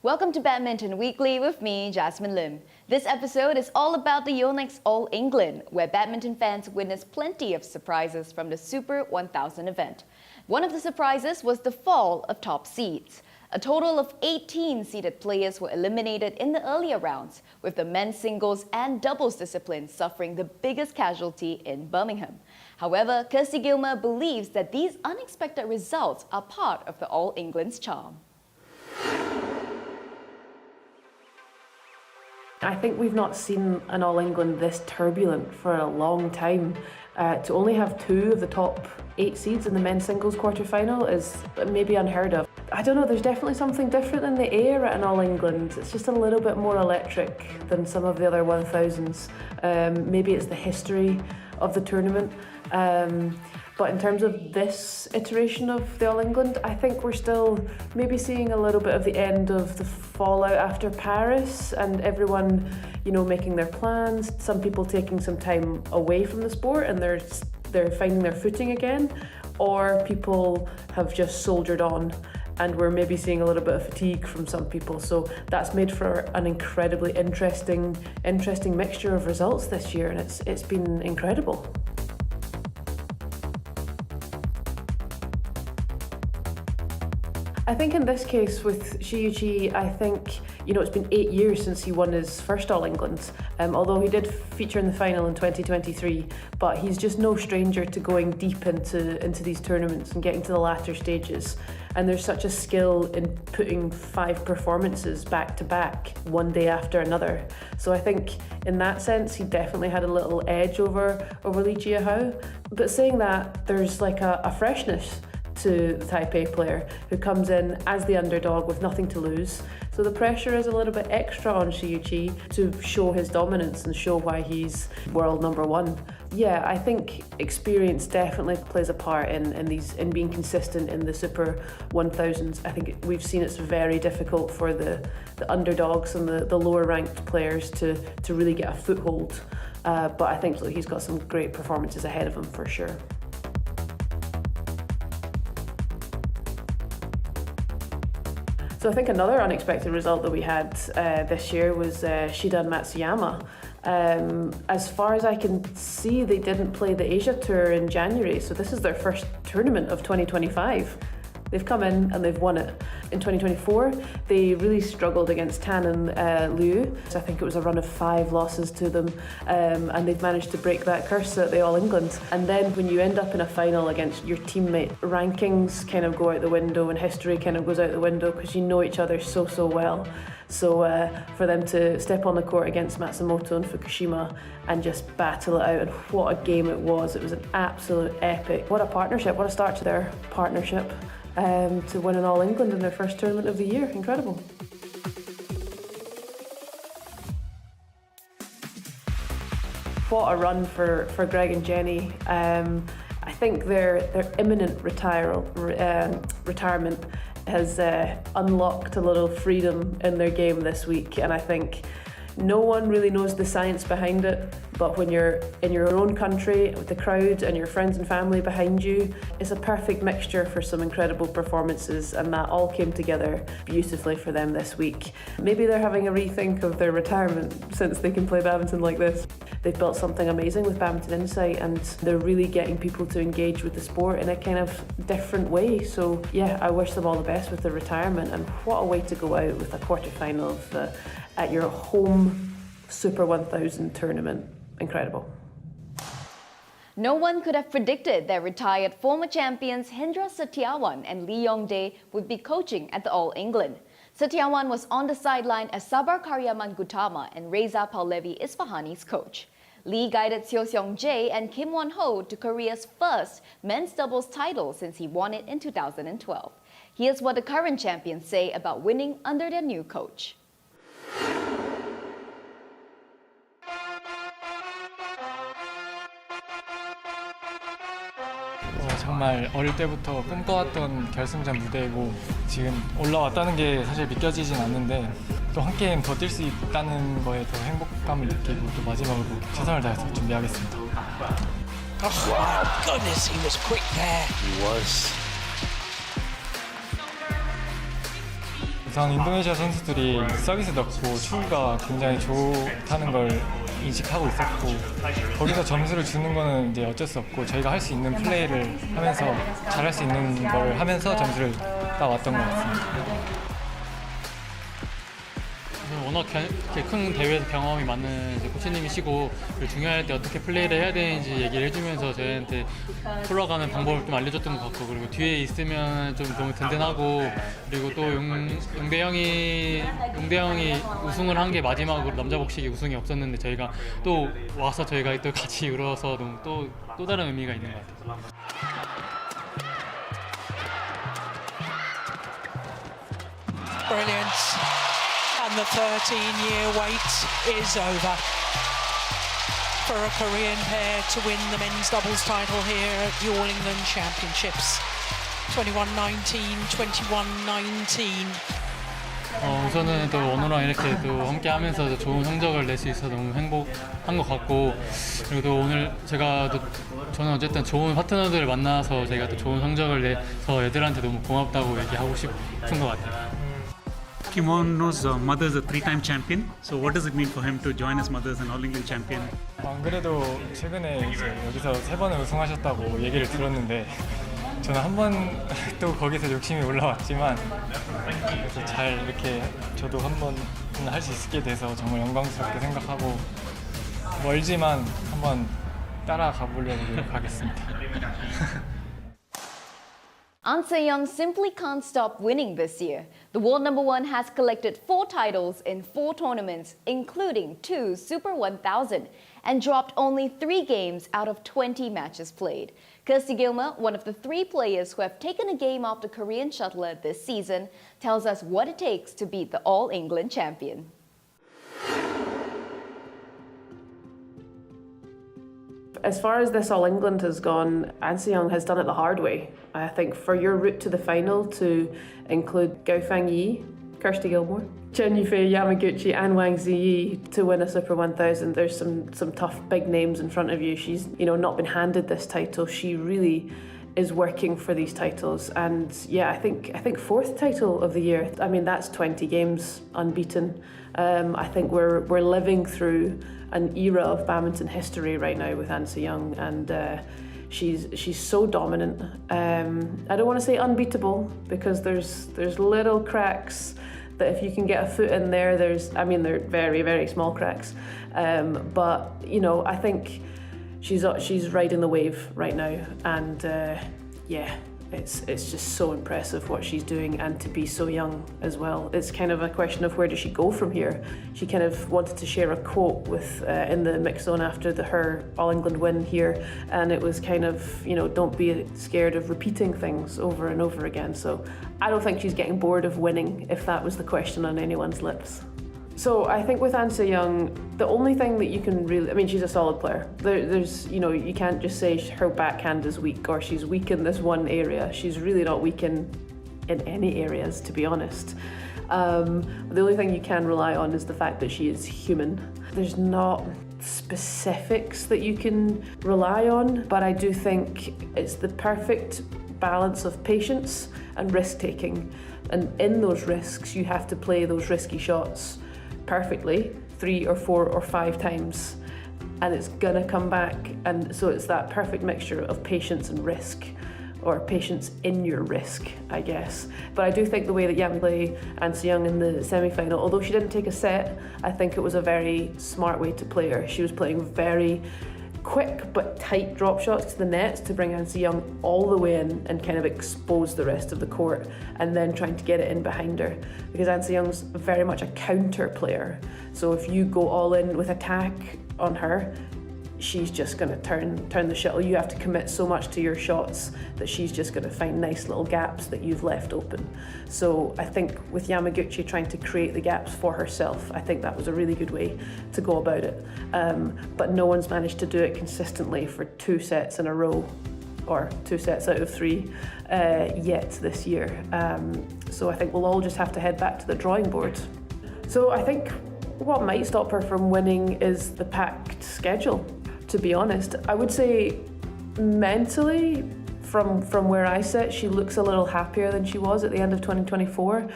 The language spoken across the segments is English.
Welcome to Badminton Weekly with me, Jasmine Lim. This episode is all about the Yonex All England, where badminton fans witnessed plenty of surprises from the Super 1000 event. One of the surprises was the fall of top seeds. A total of 18 seeded players were eliminated in the earlier rounds, with the men's singles and doubles discipline suffering the biggest casualty in Birmingham. However, Kirsty Gilmer believes that these unexpected results are part of the All England's charm. I think we've not seen an All England this turbulent for a long time. To only have 2 of the top 8 seeds in the men's singles quarter-final is maybe unheard of. I don't know, there's definitely something different in the air at an All England. It's just a little bit more electric than some of the other 1000s. Maybe it's the history of the tournament. But in terms of this iteration of the All England, I think we're still maybe seeing a little bit of the end of the fallout after Paris and everyone, making their plans. Some people taking some time away from the sport and they're finding their footing again, or people have just soldiered on and we're maybe seeing a little bit of fatigue from some people. So that's made for an incredibly interesting mixture of results this year, and it's been incredible. I think in this case with Xu Yuqi, I think, it's been 8 years since he won his first All England, although he did feature in the final in 2023, but he's just no stranger to going deep into these tournaments and getting to the latter stages. And there's such a skill in putting 5 performances back to back, one day after another. So I think in that sense, he definitely had a little edge over Li Jiahao. But saying that, there's like a freshness to the Taipei player who comes in as the underdog with nothing to lose. So the pressure is a little bit extra on Xu Yuqi to show his dominance and show why he's world number 1. Yeah, I think experience definitely plays a part in being consistent in the Super 1000s. I think we've seen it's very difficult for the underdogs and the lower ranked players to really get a foothold. But I think he's got some great performances ahead of him for sure. So I think another unexpected result that we had this year was Shida and Matsuyama. As far as I can see, they didn't play the Asia Tour in January, so this is their first tournament of 2025. They've come in and they've won it. In 2024, they really struggled against Tan and Liu. So I think it was a run of 5 losses to them, and they've managed to break that curse at the All England. And then when you end up in a final against your teammate, rankings kind of go out the window and history kind of goes out the window because you know each other so well. So for them to step on the court against Matsumoto and Fukushima and just battle it out, and what a game it was an absolute epic. What a partnership, what a start to their partnership. To win an All England in their first tournament of the year. Incredible. What a run for Greg and Jenny. I think their imminent retirement has unlocked a little freedom in their game this week, and I think no one really knows the science behind it, but when you're in your own country with the crowd and your friends and family behind you, it's a perfect mixture for some incredible performances, and that all came together beautifully for them this week. Maybe they're having a rethink of their retirement since they can play badminton like this. They've built something amazing with Badminton Insight, and they're really getting people to engage with the sport in a kind of different way. So yeah, I wish them all the best with their retirement, and what a way to go out with a quarter-final at your home Super 1000 tournament. Incredible. No one could have predicted that retired former champions Hendra Setiawan and Lee Yong-dae would be coaching at the All England. Setiawan was on the sideline as Sabar Karyaman Gutama and Reza Pahlavi Isfahani's coach. Lee guided Seo Seong-jae and Kim Won-ho to Korea's first men's doubles title since he won it in 2012. Here's what the current champions say about winning under their new coach. 정말 어릴 때부터 꿈꿔왔던 결승전 무대이고 지금 올라왔다는 게 사실 믿겨지진 않는데 또 한 게임 더 뛸 수 있다는 거에 더 행복감을 느끼고 또 마지막으로 최선을 다해서 준비하겠습니다. Oh, goodness, he was quick there. He was. 우선 인도네시아 선수들이 서비스 넣고 추구가 굉장히 좋다는 걸 인식하고 있었고 거기서 점수를 주는 거는 이제 어쩔 수 없고 저희가 할 수 있는 플레이를 하면서 잘할 수 있는 걸 하면서 점수를 따왔던 것 같습니다. 워낙 이렇게 큰 대회에서 경험이 많은 이제 코치님이시고 중요할 때 어떻게 플레이를 해야 되는지 얘기를 해주면서 저희한테 풀어가는 방법을 좀 알려줬던 것 같고 그리고 뒤에 있으면 좀 너무 든든하고 그리고 또 용대 형이 우승을 한 게 마지막으로 남자 복식이 우승이 없었는데 저희가 또 와서 저희가 또 같이 울어서 너무 또 다른 의미가 있는 것 같아요. Brilliant. And the 13-year wait is over for a Korean pair to win the men's doubles title here at the All England Championships. 21-19, 21-19. 우선은 또 원호랑 이렇게 또 함께 하면서 좋은 성적을 낼 수 있어서 너무 행복한 것 같고 그리고 또 오늘 저는 어쨌든 좋은 파트너들을 만나서 제가 또 좋은 성적을 내서 애들한테 너무 고맙다고 얘기하고 싶은 것 같아요. Kimono's mother is a three-time champion. So what does it mean for him to join his mother as an all-England champion? 안 그래도 최근에 이제 여기서 3번을 우승하셨다고 얘기를 들었는데 저는 한 번 또 거기서 욕심이 올라왔지만 그래서 잘 이렇게 저도 한 번은 할 수 있게 돼서 정말 영광스럽게 생각하고 멀지만 한번 따라가 보려고 노력하겠습니다. An Se-young simply can't stop winning this year. The world number one has collected 4 titles in 4 tournaments, including 2 Super 1000, and dropped only 3 games out of 20 matches played. Kirsty Gilmer, one of the 3 players who have taken a game off the Korean shuttler this season, tells us what it takes to beat the All England champion. As far as this All England has gone, An Se-young has done it the hard way. I think for your route to the final to include Gao Fangyi, Kirsty Gilmore, Chen Yufei, Yamaguchi and Wang Ziyi to win a Super 1000, there's some tough big names in front of you. She's not been handed this title. She really is working for these titles, and yeah, I think 4th title of the year. I mean, that's 20 games unbeaten. I think we're living through an era of badminton history right now with An Se-young, and she's so dominant. I don't want to say unbeatable because there's little cracks that if you can get a foot in there, they're very, very small cracks. But I think she's riding the wave right now, and yeah, it's just so impressive what she's doing, and to be so young as well. It's kind of a question of where does she go from here. She kind of wanted to share a quote with in the mixed zone after her All England win here, and it was kind of don't be scared of repeating things over and over again. So I don't think she's getting bored of winning, if that was the question on anyone's lips. So I think with An Se-young, the only thing that you can really, she's a solid player. There's you can't just say her backhand is weak or she's weak in this one area. She's really not weak in any areas, to be honest. The only thing you can rely on is the fact that she is human. There's not specifics that you can rely on, but I do think it's the perfect balance of patience and risk-taking. And in those risks, you have to play those risky shots perfectly 3 or 4 or 5 times, and it's gonna come back. And so it's that perfect mixture of patience and risk, or patience in your risk, I guess. But I do think the way that Yami played An Se-young in the semi-final, although she didn't take a set, I think it was a very smart way to play her. She was playing very quick but tight drop shots to the nets to bring An Se-young all the way in and kind of expose the rest of the court, and then trying to get it in behind her, because An Se-young's very much a counter player. So if you go all in with attack on her, she's just going to turn the shuttle. You have to commit so much to your shots that she's just going to find nice little gaps that you've left open. So I think with Yamaguchi trying to create the gaps for herself, I think that was a really good way to go about it. But no one's managed to do it consistently for 2 sets in a row, or 2 sets out of 3 yet this year. So I think we'll all just have to head back to the drawing board. So I think what might stop her from winning is the packed schedule. To be honest, I would say mentally from where I sit, she looks a little happier than she was at the end of 2024.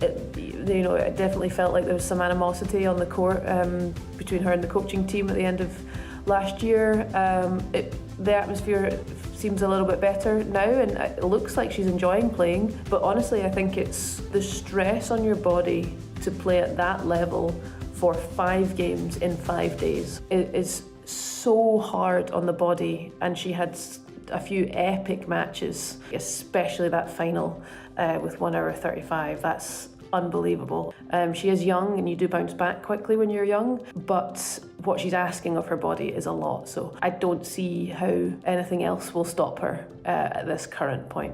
It definitely felt like there was some animosity on the court between her and the coaching team at the end of last year. The atmosphere seems a little bit better now, and it looks like she's enjoying playing. But honestly, I think it's the stress on your body to play at that level for 5 games in 5 days. It is so hard on the body, and she had a few epic matches, especially that final with 1 hour 35. That's unbelievable. She is young, and you do bounce back quickly when you're young, but what she's asking of her body is a lot, so I don't see how anything else will stop her at this current point.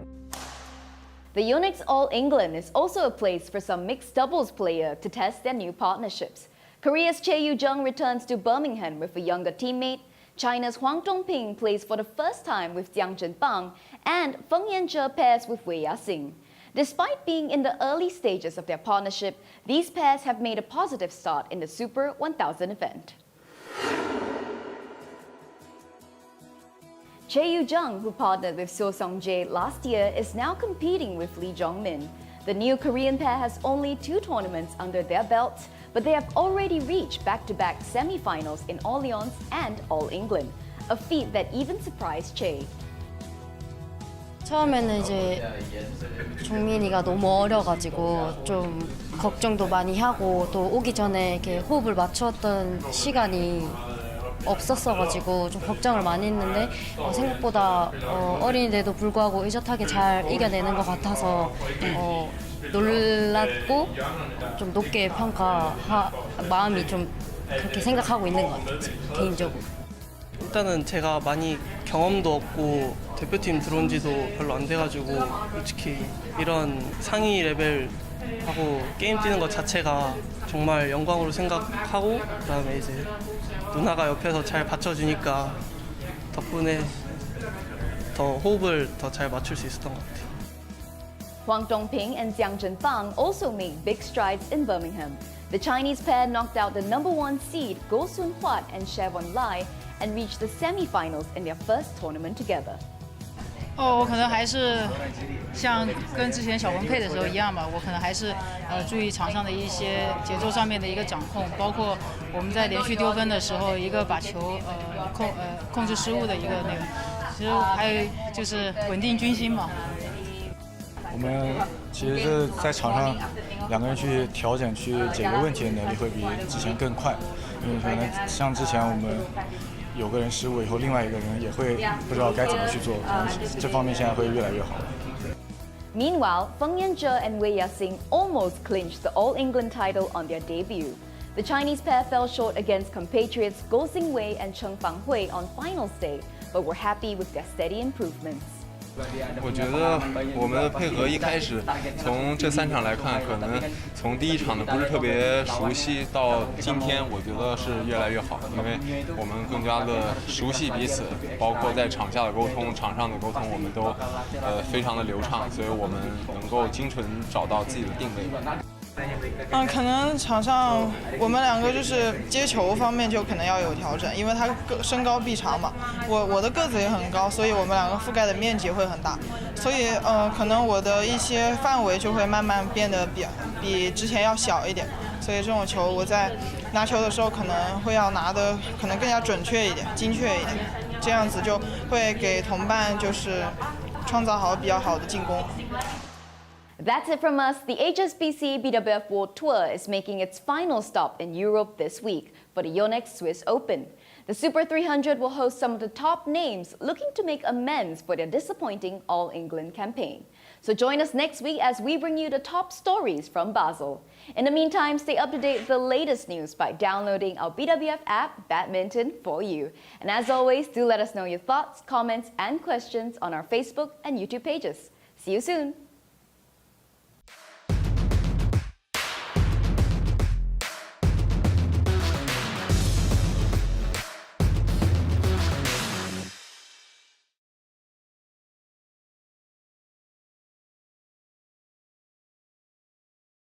The Yonex All England is also a place for some mixed doubles players to test their new partnerships. Korea's Chae Yu-jung returns to Birmingham with a younger teammate. China's Huang Dongping plays for the first time with Jiang Zhenbang, and Feng Yanzhe pairs with Wei Yasing. Despite being in the early stages of their partnership, these pairs have made a positive start in the Super 1000 event. Chae Yu-jung, who partnered with Seo Sung-jae last year, is now competing with Lee Jong-min. The new Korean pair has only 2 tournaments under their belts, but they have already reached back-to-back semi-finals in Orleans and All England, a feat that even surprised Chae. 처음에는 이제 종민이가 너무 어려가지고 좀 걱정도 많이 하고 또 오기 전에 이렇게 호흡을 맞추었던 시간이 없었어가지고 좀 걱정을 많이 했는데 생각보다 어린이데도 불구하고 의젓하게 잘 이겨내는 것 같아서 놀랐고 좀 높게 마음이 좀 그렇게 생각하고 있는 것 같아요, 개인적으로. 일단은 제가 많이 경험도 없고 대표팀 들어온 지도 별로 안 돼가지고 솔직히 이런 상위 레벨하고 게임 뛰는 것 자체가 정말 영광으로 생각하고 그다음에 이제 누나가 옆에서 잘 받쳐주니까 덕분에 더 호흡을 더 잘 맞출 수 있었던 것 같아요. Huang Dongping and Jiang Zhenbang also made big strides in Birmingham. The Chinese pair knocked out the #1 seed Go Soon-hwat and Shavon Lai and reached the semi-finals in their first tournament together. 我可能还是像跟之前小文配的时候一样吧，我可能还是注意场上的一些节奏上面的一个掌控，包括我们在连续丢分的时候，一个把球控制失误的一个那个，其实还有就是稳定军心嘛。我们其实是在场上2个人去调整、去解决问题的能力会比之前更快，因为可能像之前我们有个人失误以后，另外一个人也会不知道该怎么去做，这方面现在会越来越好。Meanwhile, Feng Yanzhe and Wei Yasing almost clinched the All England title on their debut. The Chinese pair fell short against compatriots Go Xingwei and Cheng Fanghui on finals day, but were happy with their steady improvements. 我觉得我们的配合一开始从这3场来看，可能从第1场的不是特别熟悉，到今天我觉得是越来越好，因为我们更加的熟悉彼此，包括在场下的沟通、场上的沟通，我们都非常的流畅，所以我们能够精准找到自己的定位。可能场上我们2个就是接球方面就可能要有调整，因为他身高臂长嘛，我的个子也很高，所以我们2个覆盖的面积会很大，所以可能我的一些范围就会慢慢变得比之前要小一点，所以这种球我在拿球的时候可能会要拿的可能更加准确一点、精确一点，这样子就会给同伴就是创造好比较好的进攻。That's it from us. The HSBC BWF World Tour is making its final stop in Europe this week for the Yonex Swiss Open. The Super 300 will host some of the top names looking to make amends for their disappointing All England campaign. So join us next week as we bring you the top stories from Basel. In the meantime, stay up to date with the latest news by downloading our BWF app, Badminton for You. And as always, do let us know your thoughts, comments, and questions on our Facebook and YouTube pages. See you soon.